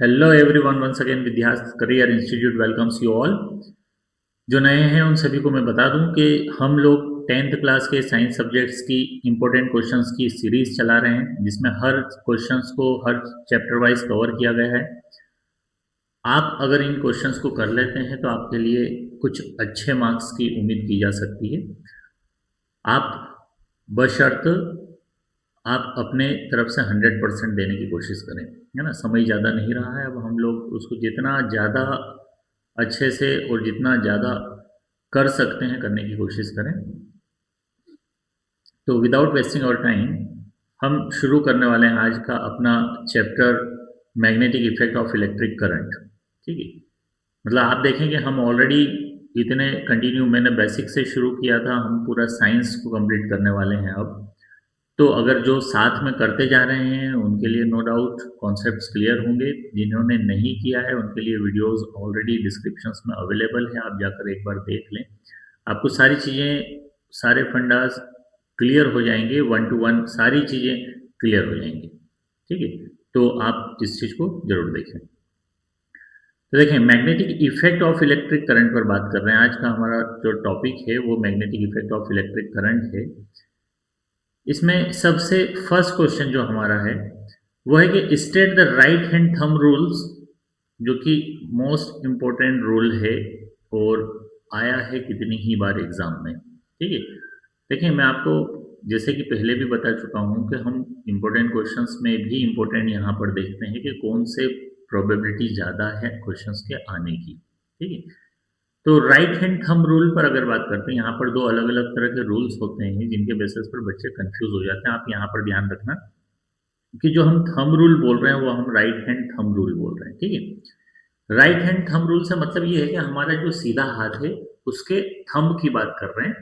Hello everyone, once again Vidya's career institute welcomes you all. जो नए हैं उन सभी को मैं बता दूं कि हम लोग 10th क्लास के साइंस सब्जेक्ट्स की इम्पोर्टेंट क्वेश्चंस की सीरीज चला रहे हैं, जिसमें हर क्वेश्चंस को हर चैप्टर वाइज कवर किया गया है। आप अगर इन क्वेश्चंस को कर लेते हैं तो आपके लिए कुछ अच्छे मार्क्स की उम्मीद की जा सकती है। आप बशर्त आप अपने तरफ से 100% देने की कोशिश करें, है ना। समय ज़्यादा नहीं रहा है, अब हम लोग उसको जितना ज़्यादा अच्छे से और जितना ज़्यादा कर सकते हैं करने की कोशिश करें। तो विदाउट वेस्टिंग आवर टाइम हम शुरू करने वाले हैं आज का अपना chapter magnetic effect of electric current. ठीक है, मतलब आप देखें कि हम ऑलरेडी इतने कंटिन्यू, मैंने बेसिक से शुरू किया था, हम पूरा साइंस को कंप्लीट करने वाले हैं अब। तो अगर जो साथ में करते जा रहे हैं उनके लिए नो डाउट कॉन्सेप्ट्स क्लियर होंगे। जिन्होंने नहीं किया है उनके लिए वीडियोस ऑलरेडी डिस्क्रिप्शंस में अवेलेबल है, आप जाकर एक बार देख लें। आपको सारी चीज़ें, सारे फंडास क्लियर हो जाएंगे, 1 to 1 सारी चीज़ें क्लियर हो जाएंगी। ठीक है, तो आप इस चीज़ को जरूर देखें। तो देखें, magnetic effect of electric current पर बात कर रहे हैं। आज का हमारा जो टॉपिक है वो magnetic effect of electric current है। इसमें सबसे फर्स्ट क्वेश्चन जो हमारा है वो है कि state the right hand thumb rules, जो कि मोस्ट इम्पोर्टेंट रूल है और आया है कितनी ही बार एग्जाम में। ठीक है, देखिए मैं आपको जैसे कि पहले भी बता चुका हूं कि हम इम्पोर्टेंट क्वेश्चंस में भी इम्पोर्टेंट यहाँ पर देखते हैं कि कौन से प्रोबेबिलिटी ज़्यादा है क्वेश्चंस के आने की। ठीक है, तो राइट हैंड थंब रूल पर अगर बात करते हैं, यहाँ पर दो अलग अलग तरह के रूल्स होते हैं जिनके बेसिस पर बच्चे कंफ्यूज हो जाते हैं। आप यहाँ पर ध्यान रखना कि जो हम थंब रूल बोल रहे हैं वो हम राइट हैंड थंब रूल बोल रहे हैं। ठीक है, राइट हैंड थंब रूल से मतलब ये है कि हमारा जो सीधा हाथ है उसके थंब की बात कर रहे हैं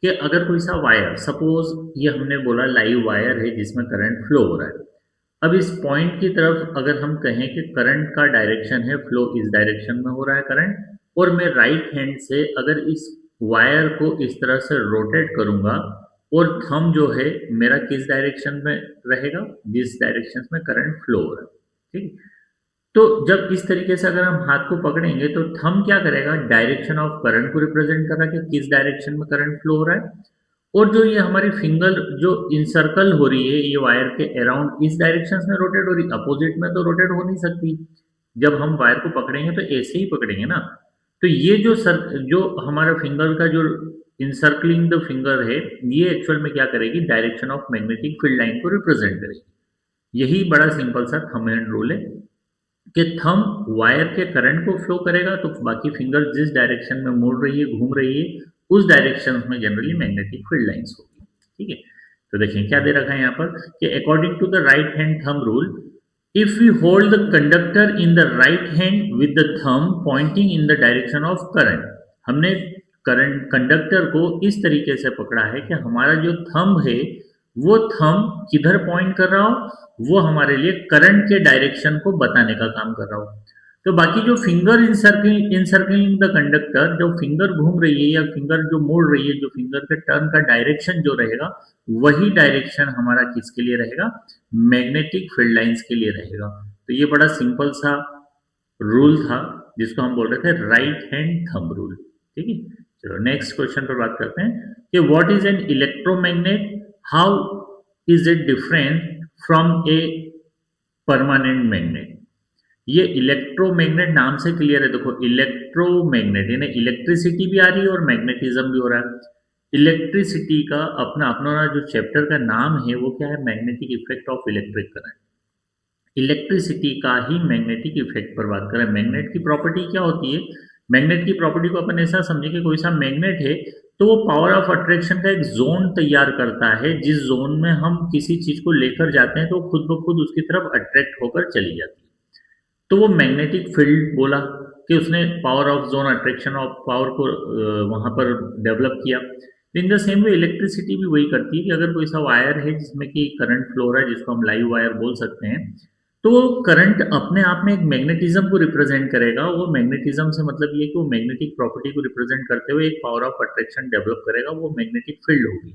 कि अगर कोई सा वायर, सपोज ये हमने बोला लाइव वायर है जिसमें करंट फ्लो हो रहा है। अब इस पॉइंट की तरफ अगर हम कहें कि करंट का डायरेक्शन है, फ्लो इस डायरेक्शन में हो रहा है करंट, और मैं राइट हैंड से अगर इस वायर को इस तरह से रोटेट करूंगा और थंब जो है मेरा किस डायरेक्शन में रहेगा, जिस डायरेक्शन में करंट फ्लो हो रहा है। ठीक है, तो जब इस तरीके से अगर हम हाथ को पकड़ेंगे तो थंब क्या करेगा, डायरेक्शन ऑफ करंट को रिप्रेजेंट कर रहा है कि किस डायरेक्शन में करंट फ्लो हो रहा है। और जो ये हमारी फिंगर जो इंसर्कल हो रही है ये वायर के अराउंड इस डायरेक्शन में रोटेट हो रही है, अपोजिट में तो रोटेट हो नहीं सकती। जब हम वायर को पकड़ेंगे तो ऐसे ही पकड़ेंगे ना। तो ये जो हमारा फिंगर का जो इंसर्कलिंग द फिंगर है, ये एक्चुअल में क्या करेगी, direction of magnetic field line को रिप्रेजेंट करेगी। यही बड़ा सिंपल सा थंब हैंड रूल है कि थंब वायर के करंट को फ्लो करेगा तो बाकी फिंगर जिस डायरेक्शन में मुड़ रही है, घूम रही है, उस डायरेक्शन में जनरली मैग्नेटिक फील्ड लाइंस होगी। ठीक है, तो देखिए क्या दे रखा है यहाँ पर कि according to the right hand thumb rule, if we hold the conductor in the right hand with the thumb pointing in the direction of current, हमने करंट कंडक्टर को इस तरीके से पकड़ा है कि हमारा जो थंब है वो थंब किधर पॉइंट कर रहा हो, वो हमारे लिए करंट के डायरेक्शन को बताने का काम कर रहा हो। तो बाकी जो फिंगर इंसर्कलिंग द कंडक्टर, जो फिंगर घूम रही है या फिंगर जो मोड़ रही है, जो फिंगर के टर्न का डायरेक्शन जो रहेगा वही डायरेक्शन हमारा किसके लिए रहेगा, मैग्नेटिक फील्ड लाइंस के लिए रहेगा। तो ये बड़ा सिंपल सा रूल था जिसको हम बोल रहे थे राइट हैंड थंब रूल। ठीक है, चलो नेक्स्ट क्वेश्चन पर बात करते हैं कि what is an electromagnet, how is it different from a permanent magnet. ये इलेक्ट्रोमैग्नेट नाम से क्लियर है। देखो इलेक्ट्रोमैग्नेट यानी इलेक्ट्रिसिटी भी आ रही है और मैग्नेटिज्म भी हो रहा है। इलेक्ट्रिसिटी का अपना अपना जो चैप्टर का नाम है वो क्या है, magnetic effect of electric current. Electricity का ही मैग्नेटिक इफेक्ट पर बात करें। मैग्नेट की प्रॉपर्टी क्या होती है, मैग्नेट की प्रॉपर्टी को अपन ऐसा समझे कि कोई सा मैग्नेट है तो वो पावर ऑफ अट्रैक्शन का एक जोन तैयार करता है, जिस जोन में हम किसी चीज को लेकर जाते हैं तो खुद ब खुद उसकी तरफ अट्रैक्ट होकर चली जाती है। तो वो मैग्नेटिक फील्ड बोला कि उसने power of zone attraction of power को वहां पर डेवलप किया। In the same way electricity भी वही करती है कि अगर कोई सा वायर है जिसमें कि करंट फ्लो हो रहा है, जिसको हम लाइव वायर बोल सकते हैं, तो वो करंट अपने आप में एक मैग्नेटिज्म को रिप्रेजेंट करेगा। वो मैग्नेटिज्म से मतलब ये कि वो मैग्नेटिक प्रॉपर्टी को रिप्रेजेंट करते हुए एक पावर ऑफ अट्रैक्शन डेवलप करेगा, वो मैग्नेटिक फील्ड होगी।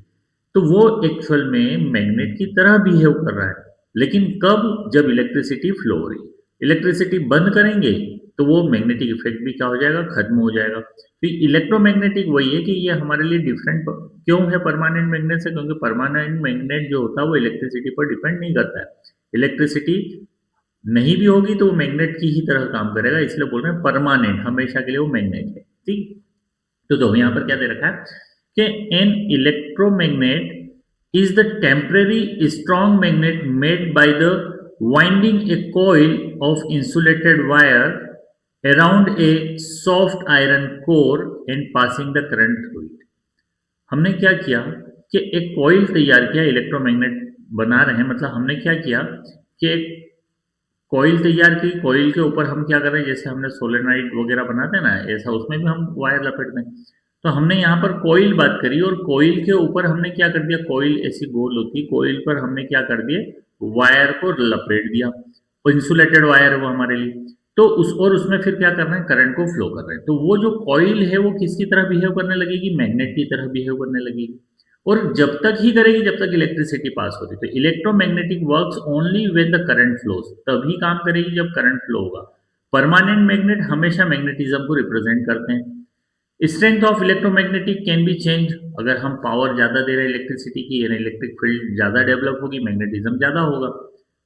तो वो एक्चुअल में मैग्नेट की तरह बिहेव कर रहा है, लेकिन कब, जब इलेक्ट्रिसिटी फ्लो हो रही है। इलेक्ट्रिसिटी बंद करेंगे तो वो मैग्नेटिक इफेक्ट भी क्या हो जाएगा, खत्म हो जाएगा। फिर इलेक्ट्रोमैग्नेटिक वही है कि ये हमारे लिए डिफरेंट क्यों है परमानेंट मैग्नेट से, क्योंकि परमानेंट मैग्नेट जो होता है वो इलेक्ट्रिसिटी पर डिपेंड नहीं करता है। इलेक्ट्रिसिटी नहीं भी होगी तो वो मैग्नेट की ही तरह काम करेगा, इसलिए बोल रहे हैं परमानेंट, हमेशा के लिए वो मैग्नेट है। ठीक, तो यहाँ पर क्या दे रखा है कि an electromagnet is the temporary strong magnet made by the winding a coil of insulated wire around a soft iron core and passing the current through it. हमने क्या किया कि एक कॉइल तैयार किया, इलेक्ट्रोमैग्नेट बना रहे हैं, मतलब हमने क्या किया कि एक कॉइल तैयार की, कॉइल के ऊपर हम क्या कर रहे हैं, जैसे हमने सोलेनॉइड वगैरह बनाते हैं ना, ऐसा उसमें भी हम वायर लपेट दें। तो हमने यहाँ पर कॉइल बात करी और कॉइल के ऊपर हमने क्या कर दिया, कॉइल ऐसी गोल होती है, कॉइल पर हमने क्या कर दिए, वायर को लपेट दिया, और इंसुलेटेड वायर है वो हमारे लिए। तो उसमें फिर क्या कर रहे हैं, करंट को फ्लो कर रहे हैं। तो वो जो कॉइल है वो किसकी तरह बिहेव करने लगेगी, मैग्नेट की तरह बिहेव करने लगेगी, और जब तक ही करेगी जब तक इलेक्ट्रिसिटी पास होती। तो electromagnetic works only when the current flows, तभी काम करेगी जब करंट फ्लो होगा। परमानेंट मैग्नेट हमेशा मैग्नेटिज्म को रिप्रेजेंट करते हैं। Strength of electromagnetic can be change, अगर हम पावर ज्यादा दे रहे हैं इलेक्ट्रिसिटी की, यानी इलेक्ट्रिक फील्ड ज्यादा डेवलप होगी, मैग्नेटिज्म ज्यादा होगा।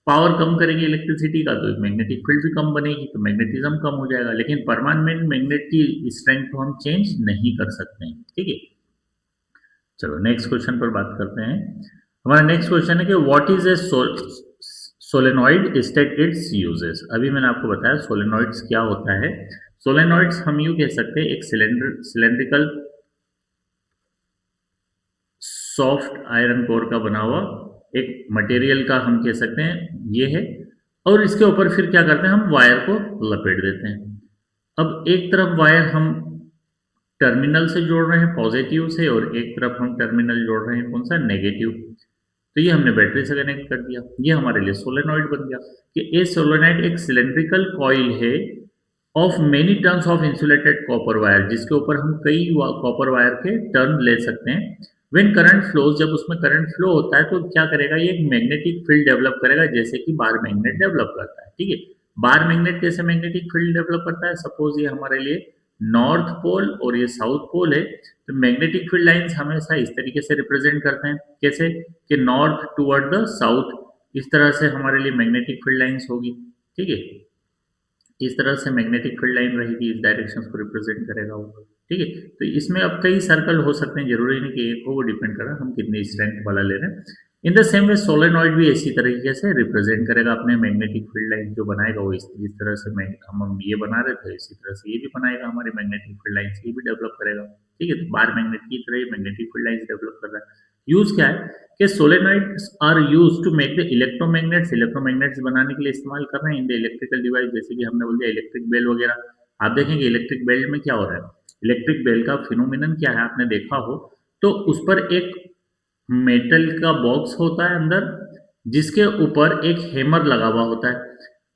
पावर कम करेंगे इलेक्ट्रिसिटी का तो मैग्नेटिक फील्ड भी कम बनेगी, तो मैग्नेटिज्म कम हो जाएगा। लेकिन परमानेंट मैग्नेट की स्ट्रेंथ को हम चेंज नहीं कर सकते हैं। ठीक है, चलो नेक्स्ट क्वेश्चन पर बात करते हैं। हमारा नेक्स्ट क्वेश्चन है कि what is a solenoid, state it's uses. अभी मैंने आपको बताया सोलेनॉइड्स क्या होता है। सोलेनॉइड्स हम यूं कह सकते हैं एक सिलेंड्रिकल सॉफ्ट आयरन कोर का बना हुआ एक मटेरियल का हम कह सकते हैं ये है, और इसके ऊपर फिर क्या करते हैं, हम वायर को लपेट देते हैं। अब एक तरफ वायर हम टर्मिनल से जोड़ रहे हैं पॉजिटिव से, और एक तरफ हम टर्मिनल जोड़ रहे हैं कौन सा, नेगेटिव। तो ये हमने बैटरी से कनेक्ट कर दिया, ये हमारे लिए सोलेनॉइड बन गया। कि ए सोलेनॉइड एक सिलेंड्रिकल कॉइल है of many turns of insulated copper wire, जिसके ऊपर हम कई कॉपर वायर के टर्न ले सकते हैं। व्हेन करंट फ्लोज, जब उसमें करंट फ्लो होता है तो क्या करेगा, ये एक मैग्नेटिक फील्ड डेवलप करेगा, जैसे कि बार मैग्नेट डेवलप करता है। ठीक है, बार मैग्नेट कैसे मैग्नेटिक फील्ड डेवलप करता है, सपोज ये हमारे लिए नॉर्थ पोल और ये साउथ पोल है, तो मैग्नेटिक फील्ड लाइंस हमेशा इस तरीके से रिप्रेजेंट करते हैं, कैसे कि नॉर्थ टुवर्ड द साउथ, इस तरह से हमारे लिए मैग्नेटिक फील्ड लाइंस होगी। ठीक है, इस तरह से मैग्नेटिक फील्ड लाइन रहेगी, इस डायरेक्शन को रिप्रेजेंट करेगा वो। ठीक है, तो इसमें अब कई सर्कल हो सकते हैं, जरूरी नहीं कि एक हो, वो डिपेंड कर रहा है हम कितनी स्ट्रेंथ वाला ले रहे हैं। In the same way solenoid भी इसी तरीके से रिप्रेजेंट करेगा अपने मैग्नेटिक फील्ड लाइन जो बनाएगा वो जिस तरह से हम ये बना रहे थे, इसी तरह से ये भी बनाएगा हमारे मैग्नेटिक फील्ड लाइन्स, ये भी डेवलप करेगा। ठीक है, तो बार मैग्नेट की तरह ये मैग्नेटिक फील्ड लाइन्स डेवलप कर रहा है। यूज क्या है कि solenoids are use to make the electromagnets, electromagnets बनाने के लिए इस्तेमाल कर रहे हैं इन द इलेक्ट्रिकल डिवाइस, जैसे कि हमने बोल दिया इलेक्ट्रिक बेल वगैरह। आप देखेंगे इलेक्ट्रिक बेल में क्या हो रहा है, इलेक्ट्रिक बेल का फिनोमिनन क्या है, आपने देखा हो तो उस पर एक मेटल का बॉक्स होता है अंदर, जिसके ऊपर एक हैमर लगा हुआ होता है।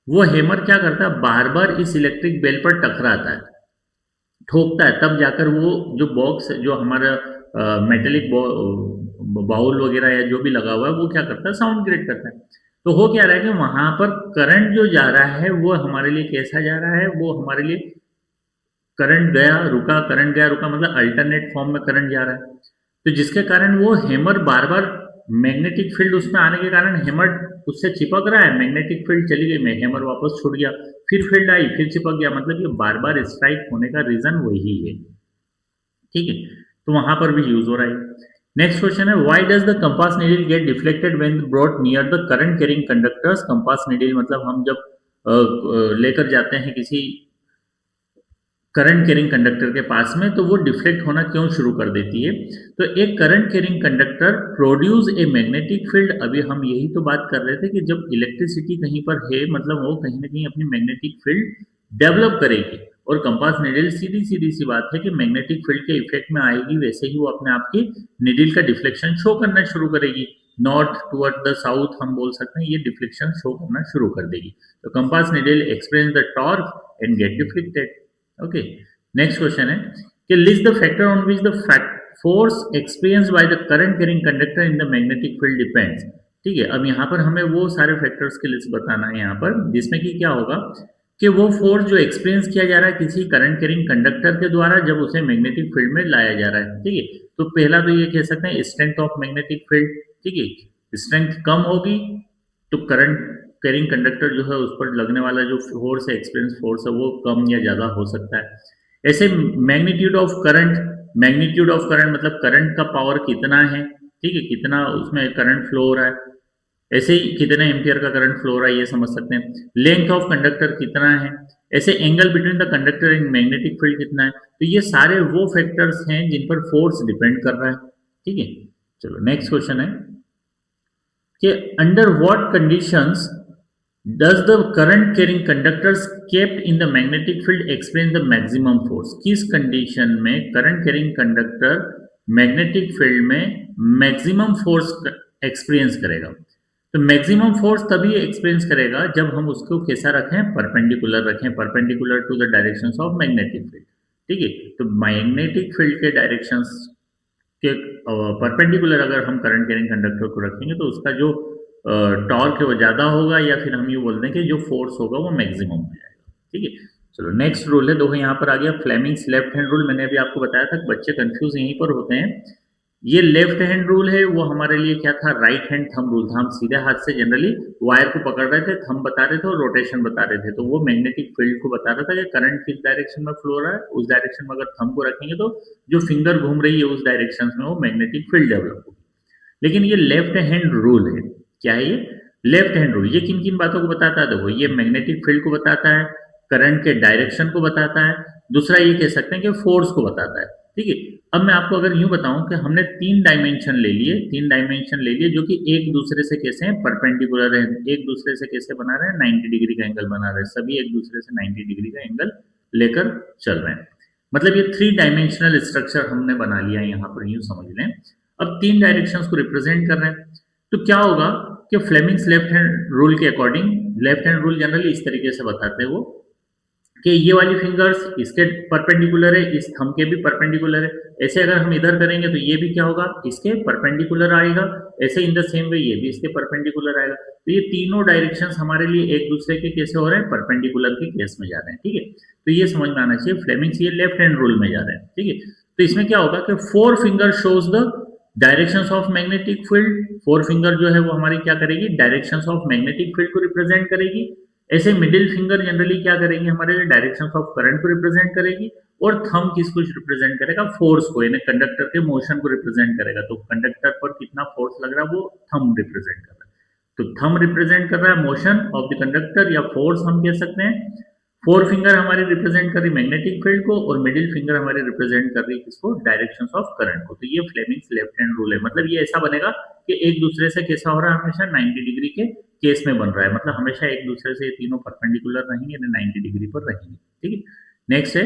वो हैमर क्या करता है, बार बार इस इलेक्ट्रिक बेल पर टकराता है, ठोकता है, तब जाकर वो जो बॉक्स जो हमारा मेटेलिक बाउल वगैरह या जो भी लगा हुआ है वो क्या करता है, साउंड क्रिएट करता है। तो हो क्या रहा है कि वहां पर करंट जो जा रहा है वो हमारे लिए कैसा जा रहा है, वो हमारे लिए करंट गया रुका, करंट गया रुका, मतलब अल्टरनेट फॉर्म में करंट जा रहा है। तो जिसके कारण वो हैमर बार बार मैग्नेटिक फील्ड उसमें आने के कारण हैमर उससे चिपक रहा है, मैग्नेटिक फील्ड चली गई, हैमर वापस छूट गया, फिर फील्ड आई, फिर चिपक गया, मतलब ये बार बार स्ट्राइक होने का रीजन वही है। ठीक है, तो वहां पर भी यूज हो रहा है। नेक्स्ट क्वेश्चन है, why does the compass needle get deflected when brought near the current carrying conductors. Compass needle मतलब हम जब लेकर जाते हैं किसी करंट कैरिंग कंडक्टर के पास में, तो वो डिफ्लेक्ट होना क्यों शुरू कर देती है। तो एक current carrying conductor produce a magnetic field. अभी हम यही तो बात कर रहे थे कि जब इलेक्ट्रिसिटी कहीं पर है, मतलब वो कहीं ना कहीं अपनी मैग्नेटिक फील्ड डेवलप करेगी, और कंपास निडल सीधी सीधी सी बात है कि मैग्नेटिक फील्ड के इफेक्ट में आएगी, वैसे ही वो अपने आप की निडल का डिफ्लेक्शन शो करना शुरू करेगी। नॉर्थ टुवर्ड द साउथ हम बोल सकते हैं, ये डिफ्लेक्शन शो करना शुरू कर देगी। तो compass needle experience the torque and get deflected. Okay, next question है कि list the factor on which the force experienced by the current carrying conductor in the magnetic field depends. ठीक है। अब यहाँ पर हमें वो सारे फैक्टर्स की लिस्ट बताना है यहाँ पर, जिसमें कि क्या होगा कि वो फोर्स जो एक्सपीरियंस किया जा रहा है किसी करंट कैरिंग कंडक्टर के द्वारा जब उसे मैग्नेटिक फील्ड में लाया जा रहा है, ठीक है। तो पहला तो ये कह सकते हैं स्ट्रेंथ ऑफ मैग्नेटिक फील्ड, ठीक है। स्ट्रेंथ कम होगी तो करंट कैरिंग कंडक्टर जो है उस पर लगने वाला जो फोर्स है, एक्सपीरियंस फोर्स है, वो कम या ज्यादा हो सकता है। ऐसे मैग्नीट्यूड ऑफ करंट मतलब करंट का पावर कितना है, ठीक है, कितना उसमें करंट फ्लो हो रहा है, ऐसे ही कितने एम्पियर का करंट फ्लो हो रहा है ये समझ सकते हैं। लेंथ ऑफ कंडक्टर कितना है, ऐसे angle between the conductor and magnetic field कितना है। तो ये सारे वो फैक्टर्स हैं जिन पर फोर्स डिपेंड कर रहा है, ठीक है। चलो नेक्स्ट क्वेश्चन है कि under what conditions does the current carrying conductors kept in the magnetic field experience the maximum force. किस कंडीशन में current carrying conductor magnetic field में मैक्सिमम फोर्स एक्सपीरियंस करेगा। तो मैक्सिमम फोर्स तभी एक्सपीरियंस करेगा जब हम उसको कैसा रखें, परपेंडिकुलर रखें, perpendicular to the directions of magnetic field, ठीक है। तो मैग्नेटिक फील्ड के डायरेक्शंस के परपेंडिकुलर अगर हम करंट कैरिंग कंडक्टर को रखेंगे तो उसका जो टॉर्क है वो ज्यादा होगा, या फिर हम ये बोलते हैं कि जो फोर्स होगा वो मैक्सिमम हो जाएगा, ठीक है। चलो नेक्स्ट रूल है, देखो यहाँ पर आ गया फ्लेमिंग्स लेफ्ट हैंड रूल। मैंने अभी आपको बताया था कि बच्चे कंफ्यूज यहीं पर होते हैं। ये लेफ्ट हैंड रूल है, वो हमारे लिए क्या था, राइट हैंड थंब रूल था। हम सीधे हाथ से जनरली वायर को पकड़ रहे थे, थंब बता रहे थे और रोटेशन बता रहे थे। तो वो मैग्नेटिक फील्ड को बता रहा था कि करंट किस डायरेक्शन में फ्लो हो रहा है, उस डायरेक्शन में अगर थंब को रखेंगे तो जो फिंगर घूम रही है उस डायरेक्शन में वो मैग्नेटिक फील्ड डेवलप होगी। लेकिन ये लेफ्ट हैंड रूल है, क्या है ये, लेफ्ट हैंड रूल। ये किन किन बातों को बताता है, देखो ये मैग्नेटिक फील्ड को बताता है, करंट के डायरेक्शन को बताता है, दूसरा ये कह सकते हैं कि फोर्स को बताता है, ठीक है। अब मैं आपको अगर यूं बताऊं कि हमने तीन डायमेंशन ले लिए, जो कि एक दूसरे से कैसे हैं, परपेंडिकुलर है, एक दूसरे से कैसे बना रहे हैं, 90 डिग्री का एंगल बना रहे हैं, सभी एक दूसरे से 90 डिग्री का एंगल लेकर चल रहे हैं। मतलब ये 3 डायमेंशनल स्ट्रक्चर हमने बना लिया है, यहाँ पर यूं समझ लें। अब 3 डायरेक्शंस को रिप्रेजेंट कर रहे हैं, तो क्या होगा कि फ्लेमिंग्स लेफ्ट हैंड रूल के according, left hand rule generally इस तरीके से बताते हैं वो कि ये वाली फिंगर्स इसके परपेंडिकुलर है, इस थंब के भी परपेंडिकुलर है। ऐसे अगर हम इधर करेंगे तो ये भी क्या होगा, इसके परपेंडिकुलर आएगा। ऐसे इन द सेम वे ये भी इसके परपेंडिकुलर आएगा। तो ये तीनों डायरेक्शंस हमारे लिए एक दूसरे के कैसे हो रहे हैं, परपेंडिकुलर के केस में जा रहे हैं, ठीक है। तो ये समझ में आना चाहिए, फ्लेमिंग्स ये लेफ्ट हैंड रूल में जा रहे हैं, ठीक है। तो इसमें क्या होगा कि 4 finger shows the directions of magnetic field. 4 finger जो है वो हमारी क्या करेगी, डायरेक्शंस ऑफ मैग्नेटिक फील्ड को रिप्रेजेंट करेगी। ऐसे मिडिल फिंगर जनरली क्या करेंगे, हमारे लिए डायरेक्शंस ऑफ करंट को रिप्रेजेंट करेगी। और थंब किसको रिप्रेजेंट करेगा, फोर्स को, यानी कंडक्टर के मोशन को रिप्रेजेंट करेगा। तो कंडक्टर पर कितना फोर्स लग रहा है वो थंब रिप्रेजेंट कर रहा है। तो थंब रिप्रेजेंट कर रहा है मोशन ऑफ द कंडक्टर, या फोर्स हम कह सकते हैं। 4 फिंगर हमारी रिप्रेजेंट कर रही मैग्नेटिक फील्ड को, और मिडिल फिंगर हमारी रिप्रेजेंट कर रही किसको, डायरेक्शंस ऑफ करंट को। तो ये फ्लेमिंग्स लेफ्ट हैंड रूल है। मतलब ये ऐसा बनेगा कि एक दूसरे से कैसा हो रहा है, हमेशा 90 डिग्री के केस में बन रहा है। मतलब हमेशा एक दूसरे से ये तीनों परपेंडिकुलर रहेंगे, 90 डिग्री पर रहेंगे, ठीक है। नेक्स्ट है,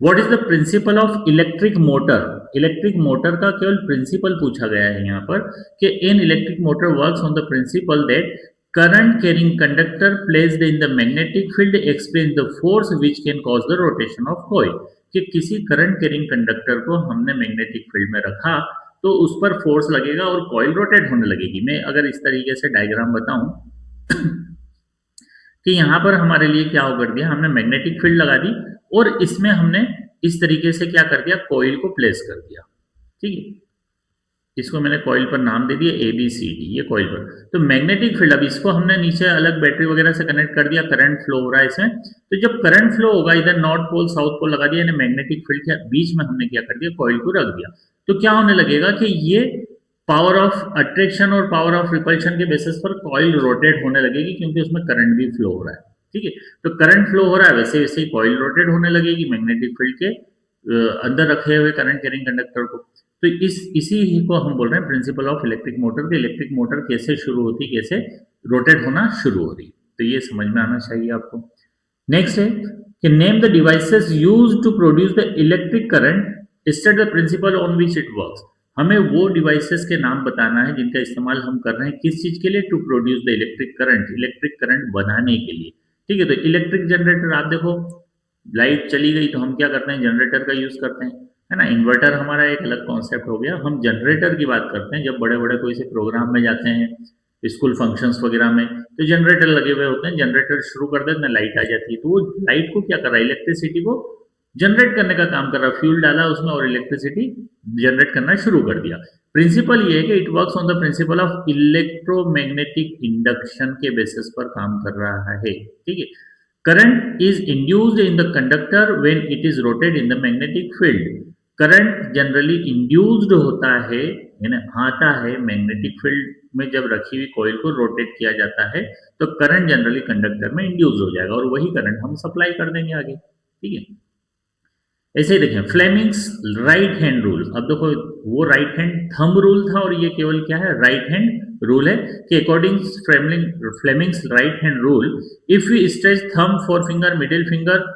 what is the principle of electric motor. Electric motor का केवल प्रिंसिपल पूछा गया है यहाँ पर, कि an electric motor works on the principal that current carrying conductor placed in the magnetic field experience the force which can cause the rotation of coil। कि किसी करंट कैरिंग कंडक्टर को हमने मैग्नेटिक फील्ड में रखा तो उस पर force लगेगा और कॉइल रोटेट होने लगेगी। मैं अगर इस तरीके से डायग्राम बताऊं कि यहाँ पर हमारे लिए क्या हो कर दिया, हमने मैग्नेटिक फील्ड लगा दी और इसमें हमने इस तरीके से क्या कर दिया, कॉइल को प्लेस कर दिया, ठीक है। इसको मैंने कॉइल पर नाम दे दिया ABCD, ये कॉइल पर। तो मैग्नेटिक फील्ड, अब इसको हमने नीचे अलग बैटरी वगैरह से कनेक्ट कर दिया, करंट फ्लो हो रहा है इसमें। तो जब करंट फ्लो होगा, इधर नॉर्थ पोल साउथ पोल लगा दिया, यानी मैग्नेटिक फील्ड के बीच में हमने क्या कर दिया, कॉइल को रख दिया। तो क्या होने लगेगा कि ये पावर ऑफ अट्रैक्शन और पावर ऑफ रिपल्शन के बेसिस पर कॉइल रोटेट होने लगेगी, क्योंकि उसमें करंट भी फ्लो हो रहा है, ठीक है। तो करंट फ्लो हो रहा है, वैसे वैसे ही कॉइल रोटेट होने लगेगी मैग्नेटिक फील्ड के अंदर रखे हुए करंट कैरिंग कंडक्टर को। तो इसी को हम बोल रहे हैं प्रिंसिपल ऑफ इलेक्ट्रिक मोटर के। इलेक्ट्रिक मोटर कैसे शुरू होती, कैसे रोटेट होना शुरू हो रही, तो ये समझ में आना चाहिए आपको। नेक्स्ट है कि name the devices used to produce the electric current, state the principle on which it works. हमें वो डिवाइसेस के नाम बताना है जिनका इस्तेमाल हम कर रहे हैं किस चीज के लिए, to produce the electric current, electric current बनाने के लिए, ठीक है। तो इलेक्ट्रिक जनरेटर, आप देखो लाइट चली गई तो हम क्या करते हैं, जनरेटर का यूज करते हैं, है ना। इन्वर्टर हमारा एक अलग कॉन्सेप्ट हो गया, हम जनरेटर की बात करते हैं जब बड़े बड़े कोई से प्रोग्राम में जाते हैं, स्कूल फंक्शंस वगैरह में, तो जनरेटर लगे हुए होते हैं, जनरेटर शुरू कर देते हैं, लाइट आ जाती है, तो वो लाइट को क्या कर रहा है, इलेक्ट्रिसिटी को जनरेट करने का काम कर रहा है, फ्यूल डाला उसमें और इलेक्ट्रिसिटी जनरेट करना शुरू कर दिया। प्रिंसिपल ये है कि it works on the principle of electromagnetic induction के बेसिस पर काम कर रहा है, ठीक है। Current is induced in the conductor when it is rotate in the magnetic field. Current generally induced होता है, यानी आता है मैग्नेटिक फील्ड में, जब रखी हुई कॉइल को रोटेट किया जाता है तो करंट जनरली कंडक्टर में इंड्यूस हो जाएगा और वही करंट हम सप्लाई कर देंगे आगे, ठीक है। ऐसे ही देखें फ्लेमिंग्स राइट हैंड रूल, अब देखो वो राइट हैंड थंब रूल था और ये केवल क्या है, राइट हैंड रूल है कि according Fleming's right hand rule, if we stretch thumb four finger middle finger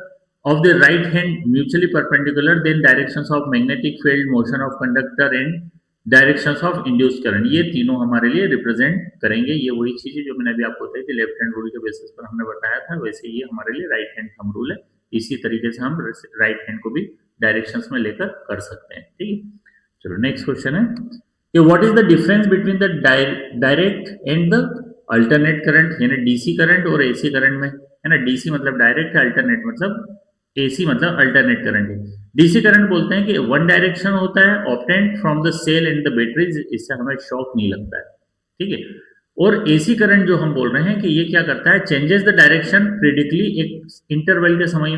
of the right hand mutually perpendicular, then directions of magnetic field, motion of conductor and directions of induced current, ये तीनों हमारे लिए represent करेंगे। ये वही चीज है जो मैंने अभी आपको बताई थी, लेफ्ट हैंड रूल के बेसिस पर हमने बताया था, वैसे ये हमारे लिए राइट हैंड थंब रूल है। इसी तरीके से हम राइट हैंड को भी डायरेक्शंस में लेकर कर सकते हैं, ठीक है। चलो नेक्स्ट क्वेश्चन है कि what is the difference between the direct and the alternate current, यानी डीसी करंट और एसी करंट में, है ना। डीसी मतलब डायरेक्ट है, अल्टरनेट मतलब एसी मतलब अल्टरनेट करंट है। डीसी करंट बोलते हैं कि वन डायरेक्शन होता है, obtained from the cell and the batteries, इससे हमें शॉक नहीं लगता है, ठीक है। और एसी करंट जो हम बोल रहे हैं कि ये क्या करता है, चेंजेस द डायरेक्शन क्रिटिकली, एक इंटरवल के समय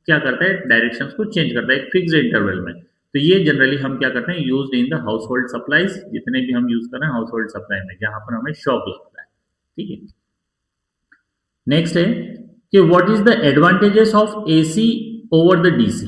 क्या करता है, डायरेक्शन को चेंज करता है एक फिक्स इंटरवल में। तो ये जनरली हम क्या करते हैं, use in the house hold supplies, जितने भी हम यूज कर रहे हैं हाउस होल्ड सप्लाई में, जहां पर हमें शॉक लगता है, ठीक है। नेक्स्ट है कि what is the advantages of AC over the DC.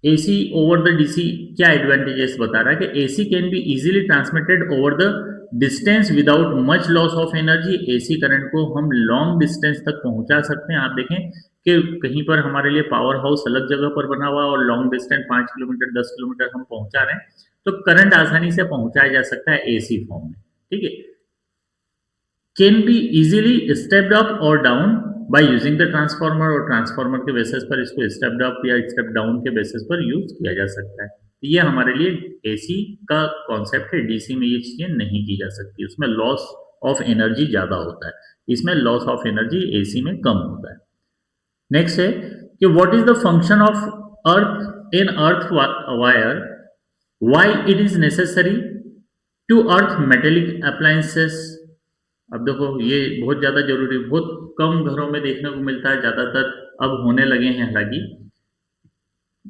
AC over the DC क्या एडवांटेजेस बता रहा है कि AC can be easily transmitted over the distance without much loss of energy. AC current को हम लॉन्ग डिस्टेंस तक पहुंचा सकते हैं। आप देखें कि कहीं पर हमारे लिए पावर हाउस अलग जगह पर बना हुआ और लॉन्ग डिस्टेंस 5 किलोमीटर 10 किलोमीटर हम पहुंचा रहे हैं, तो करंट आसानी से पहुंचाया जा सकता है एसी फॉर्म में, ठीक है। Can be easily stepped up और down by using the transformer, और ट्रांसफार्मर के बेसिस पर इसको स्टेप अप या स्टेप डाउन के बेसिस पर यूज किया जा सकता है। ये हमारे लिए एसी का कॉन्सेप्ट है, डीसी में ये चीजें नहीं की जा सकती, उसमें लॉस ऑफ एनर्जी ज्यादा होता है, इसमें लॉस ऑफ एनर्जी एसी में कम होता है। नेक्स्ट है कि what is the function of earth in earth wire, why it is necessary to earth metallic appliances. अब देखो ये बहुत ज्यादा जरूरी, बहुत कम घरों में देखने को मिलता है, ज्यादातर अब होने लगे हैं, हालांकि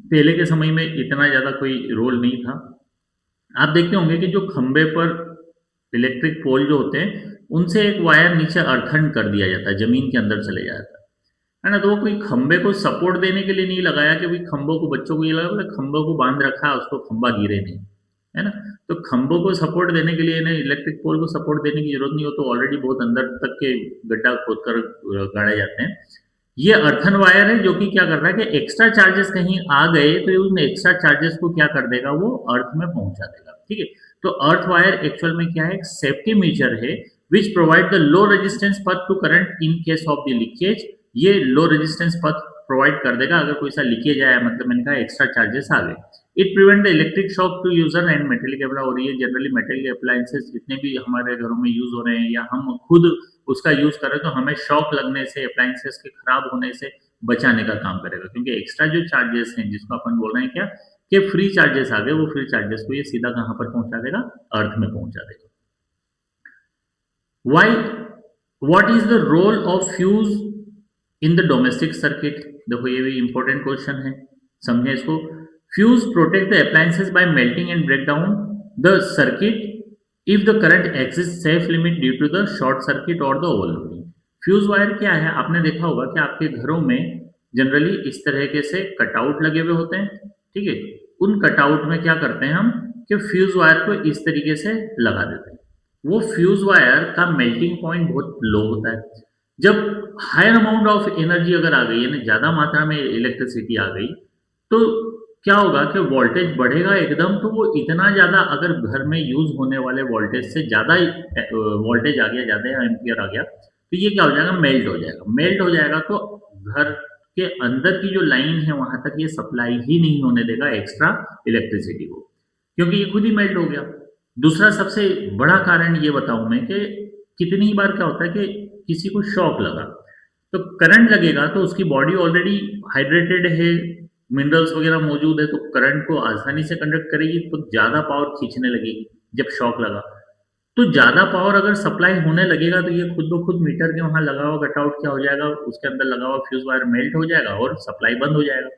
पहले के समय में इतना ज्यादा कोई रोल नहीं था। आप देखते होंगे कि जो खंबे पर इलेक्ट्रिक पोल जो होते हैं उनसे एक वायर नीचे अर्थन कर दिया जाता है, जमीन के अंदर चले जाता है ना। तो वो कोई खंबे को सपोर्ट देने के लिए नहीं लगाया कि भाई खंबों को, बच्चों को ये लगा खंबों को बांध रखा है उसको खंबा गिरे नहीं, है ना। तो खंबों को सपोर्ट देने के लिए, इलेक्ट्रिक पोल को सपोर्ट देने की जरूरत नहीं हो, तो ऑलरेडी बहुत अंदर तक के गड्ढा खोद कर गाड़े जाते हैं। ये अर्थन वायर है जो कि क्या कर रहा है कि एक्स्ट्रा चार्जेस कहीं आ गए तो उन एक्स्ट्रा चार्जेस को क्या कर देगा, वो अर्थ में पहुंचा देगा, ठीक है। तो अर्थ वायर एक्चुअल में क्या है, एक सेफ्टी मेजर है which provide the low resistance path to current in case of the leakage. ये लो रेजिस्टेंस पथ प्रोवाइड कर देगा अगर कोई सा लीकेज आया, मतलब मैंने कहा एक्स्ट्रा चार्जेस आ गए। It prevent the electric shock to user and metallic apply, और ये जनरली मेटेलिक अप्लायंसेस जितने भी हमारे घरों में यूज हो रहे हैं या हम खुद उसका यूज करें तो हमें शॉक लगने से, अप्लायंसेस के खराब होने से बचाने का काम करेगा, क्योंकि एक्स्ट्रा जो चार्जेस हैं जिसको अपन बोल रहे हैं क्या कि फ्री चार्जेस आ गए, वो फ्री चार्जेस को ये सीधा कहां पर पहुंचा देगा, अर्थ में पहुंचा देगा। Why, what is the role of fuse in the domestic circuit. देखो ये भी इंपॉर्टेंट क्वेश्चन है, समझे इसको। Fuse protect the appliances by melting and break down the circuit if the current exist safe limit due to the short circuit और the overloading. Fuse wire क्या है, आपने देखा होगा कि आपके घरों में जनरली इस तरह से कटआउट लगे हुए होते हैं, ठीक है। उन कटआउट में क्या करते हैं हम कि फ्यूज वायर को इस तरीके से लगा देते हैं। वो फ्यूज वायर का मेल्टिंग पॉइंट बहुत लो होता है। जब हायर अमाउंट ऑफ एनर्जी अगर आ गई, यानी ज्यादा मात्रा में इलेक्ट्रिसिटी आ गई, तो क्या होगा कि वोल्टेज बढ़ेगा एकदम, तो वो इतना ज्यादा, अगर घर में यूज होने वाले वोल्टेज से ज्यादा वोल्टेज आ गया, ज्यादा एम्पियर आ गया, तो ये क्या हो जाएगा, मेल्ट हो जाएगा। मेल्ट हो जाएगा तो घर के अंदर की जो लाइन है वहां तक ये सप्लाई ही नहीं होने देगा एक्स्ट्रा इलेक्ट्रिसिटी को, क्योंकि ये खुद ही मेल्ट हो गया। दूसरा सबसे बड़ा कारण ये बताऊं मैं कि कितनी बार क्या होता है कि किसी को शॉक लगा, तो करंट लगेगा तो उसकी बॉडी ऑलरेडी हाइड्रेटेड है, मिनरल्स वगैरह मौजूद है, तो करंट को आसानी से कंडक्ट करेगी, तो ज़्यादा पावर खींचने लगेगी जब शॉक लगा। तो ज़्यादा पावर अगर सप्लाई होने लगेगा तो ये खुद ब खुद मीटर के वहाँ लगा हुआ कटआउट क्या हो जाएगा, उसके अंदर लगा हुआ फ्यूज़ वायर मेल्ट हो जाएगा और सप्लाई बंद हो जाएगा।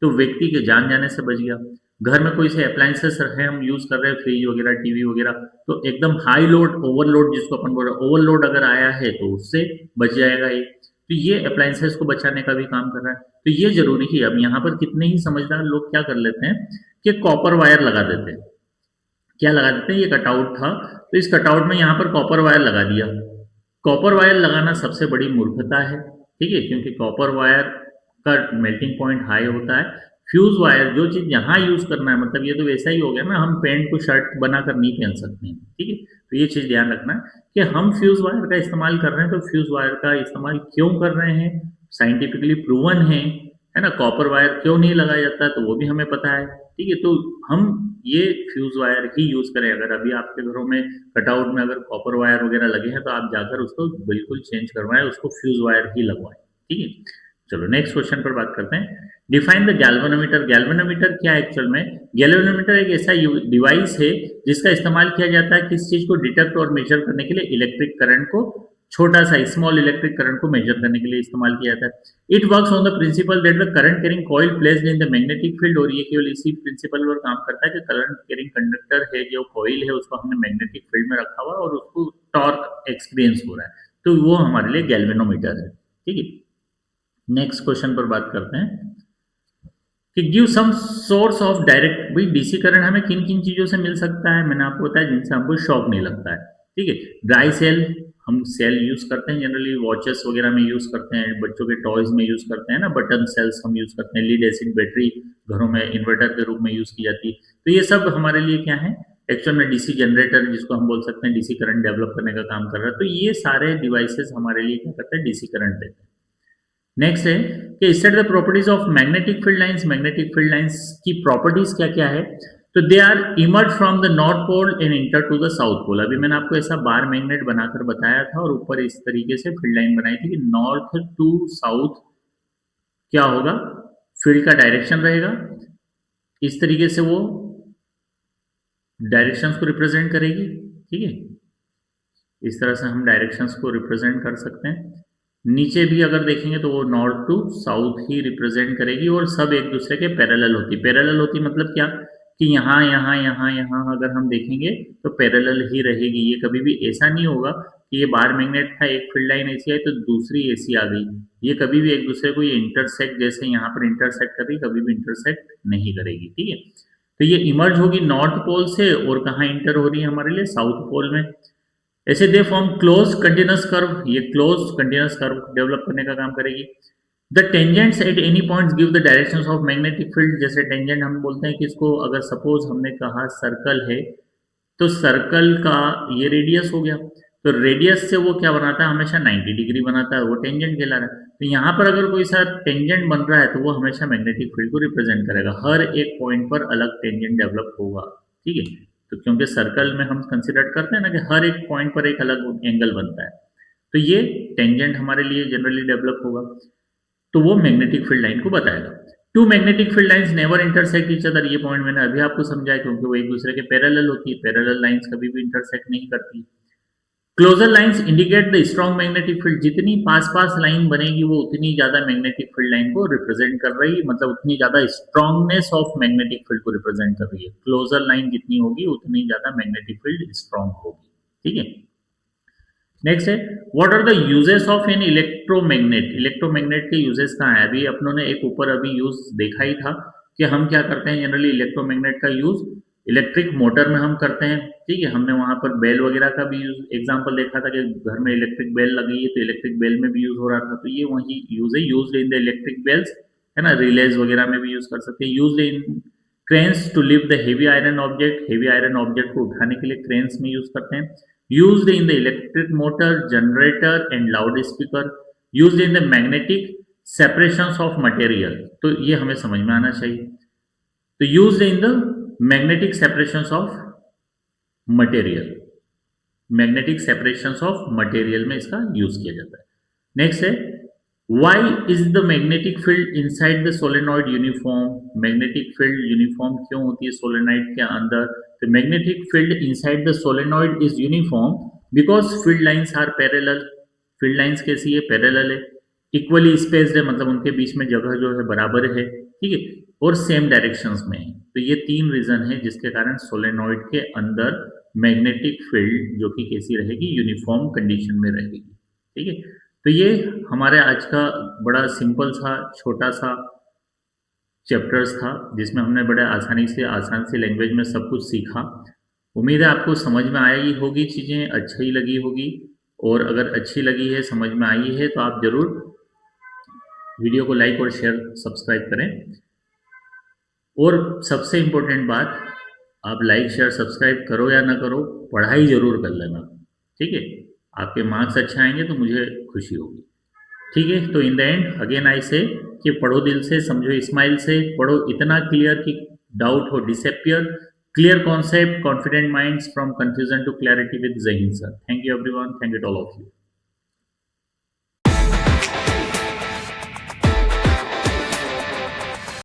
तो व्यक्ति के जान जाने से बच गया। घर में कोई से अप्लायंसेस हैं हम यूज़ कर रहे हैं, फ्रिज वगैरह, टीवी वगैरह, तो एकदम हाई लोड, ओवरलोड जिसको अपन बोल रहे हैं, ओवरलोड अगर आया है तो उससे बच जाएगा ये। तो ये अप्लायंसेस को बचाने का भी काम कर रहा है। तो ये ज़रूरी है। अब यहाँ पर कितने ही समझदार लोग क्या कर लेते हैं कि कॉपर वायर लगा देते हैं। क्या लगा देते हैं, ये कटआउट था तो इस कटआउट में यहाँ पर कॉपर वायर लगा दिया। कॉपर वायर लगाना सबसे बड़ी मूर्खता है, ठीक है, क्योंकि कॉपर वायर का मेल्टिंग पॉइंट हाई होता है। फ्यूज वायर जो चीज़ यहाँ यूज़ करना है, मतलब ये तो वैसा ही हो गया ना, हम पैंट को शर्ट बनाकर नहीं पहन सकते हैं, ठीक है। तो ये चीज़ ध्यान रखना कि हम फ्यूज वायर का इस्तेमाल कर रहे हैं, तो फ्यूज वायर का इस्तेमाल क्यों कर रहे हैं, साइंटिफिकली प्रूवन है ना। कॉपर वायर क्यों नहीं लगाया जाता, तो वो भी हमें पता है, ठीक है। तो हम ये फ्यूज वायर ही यूज़ करें। अगर अभी आपके घरों में कटआउट में अगर कॉपर वायर वगैरह लगे हैं तो आप जाकर उसको बिल्कुल चेंज करवाएं, उसको फ्यूज वायर ही लगवाएं, ठीक है। चलो नेक्स्ट क्वेश्चन पर बात करते हैं। Define the galvanometer. गैल्वेनोमीटर क्या है एक्चुअल में? गैल्वेनोमीटर एक ऐसा डिवाइस है जिसका इस्तेमाल किया जाता है किस चीज को डिटेक्ट और मेजर करने के लिए, इलेक्ट्रिक करंट को, छोटा सा स्मॉल इलेक्ट्रिक करंट को मेजर करने के लिए इस्तेमाल किया जाता है। It works on the principal that the current carrying coil placed in the magnetic field, और ये केवल इसी प्रिंसिपल पर काम करता है कि करंट कैरिंग कंडक्टर है, जो कॉइल है, उसको हमने मैग्नेटिक फील्ड में रखा हुआ और उसको टॉर्क एक्सपीरियंस हो रहा है, तो वो हमारे लिए गैल्वेनोमीटर है, ठीक है। नेक्स्ट क्वेश्चन पर बात करते हैं कि give some source of direct. भाई डीसी करंट हमें किन किन चीजों से मिल सकता है, मैंने आपको बताया, जिनसे हमको शॉक नहीं लगता है, ठीक है। ड्राई सेल, हम सेल यूज करते हैं जनरली, वॉचेस वगैरह में यूज करते हैं, बच्चों के टॉयज में यूज करते हैं ना, बटन सेल्स हम यूज करते हैं, लीड एसिड बैटरी घरों में इन्वर्टर के रूप में यूज की जाती है। तो ये सब हमारे लिए क्या है, एक्चुअल में डीसी जनरेटर, जिसको हम बोल सकते हैं डीसी करंट डेवलप करने का काम कर रहा है। तो ये सारे डिवाइसेस हमारे लिए क्या करते हैं, डीसी करंट देते हैं। नेक्स्ट है कि study the properties of magnetic field lines. Magnetic field lines की प्रॉपर्टीज क्या क्या है, तो they are emerge from the north pole and enter to the south pole. अभी मैंने आपको ऐसा बार मैग्नेट बनाकर बताया था और ऊपर इस तरीके से फील्ड लाइन बनाई थी कि नॉर्थ टू साउथ क्या होगा, फील्ड का डायरेक्शन रहेगा, इस तरीके से वो डायरेक्शंस को रिप्रेजेंट करेगी, ठीक है। इस तरह से हम डायरेक्शंस को रिप्रेजेंट कर सकते हैं। नीचे भी अगर देखेंगे तो वो नॉर्थ टू साउथ ही रिप्रेजेंट करेगी और सब एक दूसरे के पैरेलल होती। पैरेलल होती मतलब क्या, कि यहाँ यहाँ यहाँ यहाँ अगर हम देखेंगे तो पैरेलल ही रहेगी। ये कभी भी ऐसा नहीं होगा कि ये बार मैग्नेट था, एक फील्ड लाइन ऐसी आई तो दूसरी ऐसी आ गई। ये कभी भी एक दूसरे को ये इंटरसेक्ट, जैसे यहाँ पर इंटरसेक्ट कर रही, कभी भी इंटरसेक्ट नहीं करेगी, ठीक है। तो ये इमर्ज होगी नॉर्थ पोल से और कहाँ इंटर हो रही है हमारे लिए, साउथ पोल में। ऐसे they form close continuous curve, ये क्लोज कंटिन्यूस कर्व डेवलप करने का काम करेगी। The tangents at any points give the directions of magnetic field. जैसे टेंजेंट हम बोलते हैं कि इसको, अगर सपोज हमने कहा सर्कल है तो सर्कल का ये रेडियस हो गया, तो रेडियस से वो क्या बनाता है, हमेशा 90 डिग्री बनाता है, वो टेंजेंट कहला रहा है। तो यहाँ पर अगर कोई सा टेंजेंट बन रहा है तो वो हमेशा मैग्नेटिक फील्ड को रिप्रेजेंट करेगा, हर एक पॉइंट पर अलग टेंजेंट डेवलप होगा, ठीक है। तो क्योंकि सर्कल में हम कंसिडर करते हैं ना कि हर एक पॉइंट पर एक अलग एंगल बनता है, तो ये टेंजेंट हमारे लिए जनरली डेवलप होगा, तो वो मैग्नेटिक फील्ड लाइन को बताएगा। Two magnetic field lines never intersect each other. ये पॉइंट मैंने अभी आपको समझाया, क्योंकि वो एक दूसरे के पैरेलल होती है, पैरेलल लाइंस कभी भी इंटरसेक्ट नहीं करती। Closer lines indicate the strong magnetic field. जितनी पास पास लाइन बनेगी वो उतनी ज्यादा मैग्नेटिक फील्ड लाइन को रिप्रेजेंट कर रही है, मतलब उतनी ज्यादा स्ट्रॉन्गनेस ऑफ मैग्नेटिक फील्ड को रिप्रेजेंट कर रही है। क्लोजर लाइन जितनी होगी उतनी ज्यादा मैग्नेटिक फील्ड स्ट्रॉन्ग होगी, ठीक है। नेक्स्ट है, what are the uses of an electromagnet. Electromagnet के यूजेस कहाँ है, अभी अपनों ने एक ऊपर अभी यूज देखा ही था कि हम क्या करते हैं जनरली, इलेक्ट्रोमैग्नेट का यूज इलेक्ट्रिक मोटर में हम करते हैं, ठीक है। हमने वहां पर बेल वगैरह का भी यूज एग्जांपल देखा था कि घर में इलेक्ट्रिक बेल लगी है तो इलेक्ट्रिक बेल में भी यूज हो रहा था, तो ये वही यूज है, use in the electric bells, है ना। रिलेज वगैरह में भी यूज कर सकते हैं। Use in cranes to lift the heavy iron object. Heavy iron object को उठाने के लिए क्रेन्स में यूज करते हैं। Use in the electric motor, generator and loudspeaker. Use in the magnetic separation of material, तो ये हमें समझ में आना चाहिए। तो use in the magnetic separation of material, magnetic separations of material में इसका यूज किया जाता है। नेक्स्ट है Why is the magnetic field inside the solenoid uniform? Magnetic field uniform क्यों होती है सोलेनॉइड के अंदर? The magnetic field inside the solenoid is uniform because field lines are parallel. Field lines कैसी है? पैरेलल है, इक्वली स्पेस्ड है, मतलब उनके बीच में जगह जो है बराबर है, ठीक है, और सेम डायरेक्शंस में है। तो ये 3 रीजन है जिसके कारण सोलेनॉइड के अंदर मैग्नेटिक फील्ड जो कि कैसी रहेगी? यूनिफॉर्म कंडीशन में रहेगी, ठीक है। तो ये हमारे आज का बड़ा सिंपल सा छोटा सा चैप्टर्स था जिसमें हमने बड़े आसान सी लैंग्वेज में सब कुछ सीखा। उम्मीद है आपको समझ में आई होगी, चीज़ें अच्छी लगी होगी, और अगर अच्छी लगी है, समझ में आई है, तो आप ज़रूर वीडियो को लाइक और शेयर सब्सक्राइब करें। और सबसे इम्पोर्टेंट बात, आप लाइक शेयर सब्सक्राइब करो या ना करो, पढ़ाई ज़रूर कर लेना, ठीक है। आपके मार्क्स अच्छे आएंगे तो मुझे खुशी होगी, ठीक है। तो in the end again I से कि पढ़ो दिल से, समझो स्माइल से, पढ़ो इतना क्लियर कि डाउट हो disappear, clear concept, confident minds from confusion to clarity with Zaheen sir. Thank you everyone, thank you to all of you.